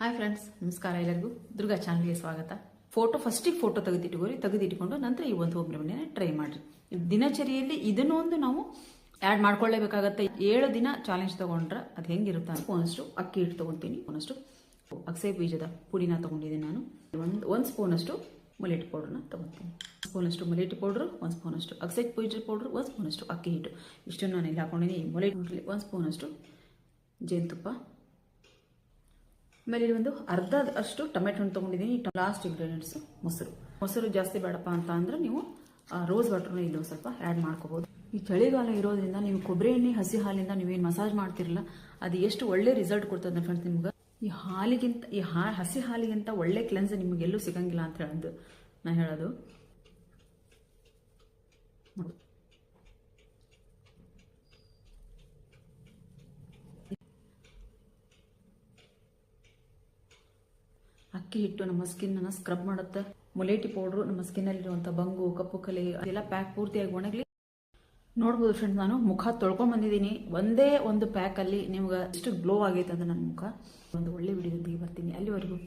Hi friends, ನಮಸ್ಕಾರ ಎಲ್ಲರಿಗೂ. ದುರ್ಗಾ ಚಾನಲ್ಗೆ ಸ್ವಾಗತ. ಫಸ್ಟಿಗೆ ಫೋಟೋ ತೆಗೆದಿಟ್ಕೊಂಡು ನಂತರ ಈ ಒಂದು ಹೋಮ್ ರೆಮಿಡಿನ ಟ್ರೈ ಮಾಡಿರಿ. ದಿನಚರಿಯಲ್ಲಿ ಇದನ್ನು ಒಂದು ನಾವು ಆ್ಯಡ್ ಮಾಡ್ಕೊಳ್ಳೇಬೇಕಾಗತ್ತೆ. 7 ದಿನ ಚಾಲೆಂಜ್ ತಗೊಂಡ್ರೆ ಅದು ಹೆಂಗಿರುತ್ತೆ. ಸ್ಪೂನಷ್ಟು ಅಕ್ಕಿ ಹಿಟ್ಟು ತೊಗೊತೀನಿ, ಸ್ಪೂನಷ್ಟು ಅಗಸೆ ಬೀಜದ ಪುಡಿನ ತೊಗೊಂಡಿದ್ದೀನಿ ನಾನು. ಒಂದು ಸ್ಪೂನಷ್ಟು ಮುಲೇಟಿ ಪೌಡ್ರನ್ನ ತೊಗೊತೀನಿ. ಸ್ಪೂನಷ್ಟು ಮುಲೇಟಿ ಪೌಡ್ರು, 1 ಸ್ಪೂನಷ್ಟು ಅಗಸೆ ಬೀಜದ ಪೌಡ್ರು, 1 ಸ್ಪೂನಷ್ಟು ಅಕ್ಕಿ ಹಿಟ್ಟು. ಇಷ್ಟನ್ನು ನಾನು ಇಲ್ಲಿ ಹಾಕೊಂಡಿನಿ. ಮುಲೇಟಿ 1 ಸ್ಪೂನಷ್ಟು ಜೇನುತುಪ್ಪ, ಆಮೇಲೆ ಇಲ್ಲಿ ಒಂದು ಅರ್ಧ ಅಷ್ಟು ಟೊಮೆಟೊ ಹಣ್ಣು ತೊಗೊಂಡಿದ್ದೀನಿ. ಲಾಸ್ಟ್ ಇಂಗ್ರೀಡಿಯೆಂಟ್ಸು ಮೊಸರು ಜಾಸ್ತಿ ಬೇಡಪ್ಪ ಅಂತ ಅಂದರೆ ನೀವು ರೋಸ್ ವಾಟರ್ನ ಇಲ್ಲಿ ಸ್ವಲ್ಪ ಆ್ಯಡ್ ಮಾಡ್ಕೋಬೋದು. ಈ ಚಳಿಗಾಲ ಇರೋದ್ರಿಂದ ನೀವು ಕೊಬ್ಬರಿ ಎಣ್ಣೆ ಹಸಿ ಹಾಲಿಂದ ನೀವೇನು ಮಸಾಜ್ ಮಾಡ್ತಿರಲ್ಲ, ಅದು ಎಷ್ಟು ಒಳ್ಳೆ ರಿಸಲ್ಟ್ ಕೊಡ್ತದೆ ಫ್ರೆಂಡ್ಸ್. ನಿಮ್ಗೆ ಈ ಹಸಿ ಹಾಲಿಗಿಂತ ಒಳ್ಳೆ ಕ್ಲೆನ್ಸ್ ನಿಮ್ಗೆ ಎಲ್ಲೂ ಸಿಗಂಗಿಲ್ಲ ಅಂತ ಹೇಳೋದು ನಾನು ಹೇಳೋದು. ಅಕ್ಕಿ ಹಿಟ್ಟು ನಮ್ಮ ಸ್ಕಿನ್ನ ಸ್ಕ್ರಬ್ ಮಾಡುತ್ತೆ. ಮುಲೇಟಿ ಪೌಡ್ರು ನಮ್ಮ ಸ್ಕಿನ್ನಲ್ಲಿರುವಂಥ ಬಂಗು, ಕಪ್ಪು ಕಲೆ ಅದೆಲ್ಲ ಪ್ಯಾಕ್ ಪೂರ್ತಿಯಾಗಿ ಒಣಗಲಿ. ನೋಡ್ಬೋದು ಫ್ರೆಂಡ್ಸ್, ನಾನು ಮುಖ ತೊಳ್ಕೊಂಡ್ ಬಂದಿದ್ದೀನಿ. ಒಂದೇ ಒಂದು ಪ್ಯಾಕಲ್ಲಿ ನಿಮ್ಗೆ ಎಷ್ಟು ಗ್ಲೋ ಆಗೈತೆ ಅಂದ್ರೆ ನನ್ನ ಮುಖ. ಒಂದು ಒಳ್ಳೆ ವಿಡಿಯೋದೊಂದಿಗೆ ಬರ್ತೀನಿ. ಅಲ್ಲಿವರೆಗೂ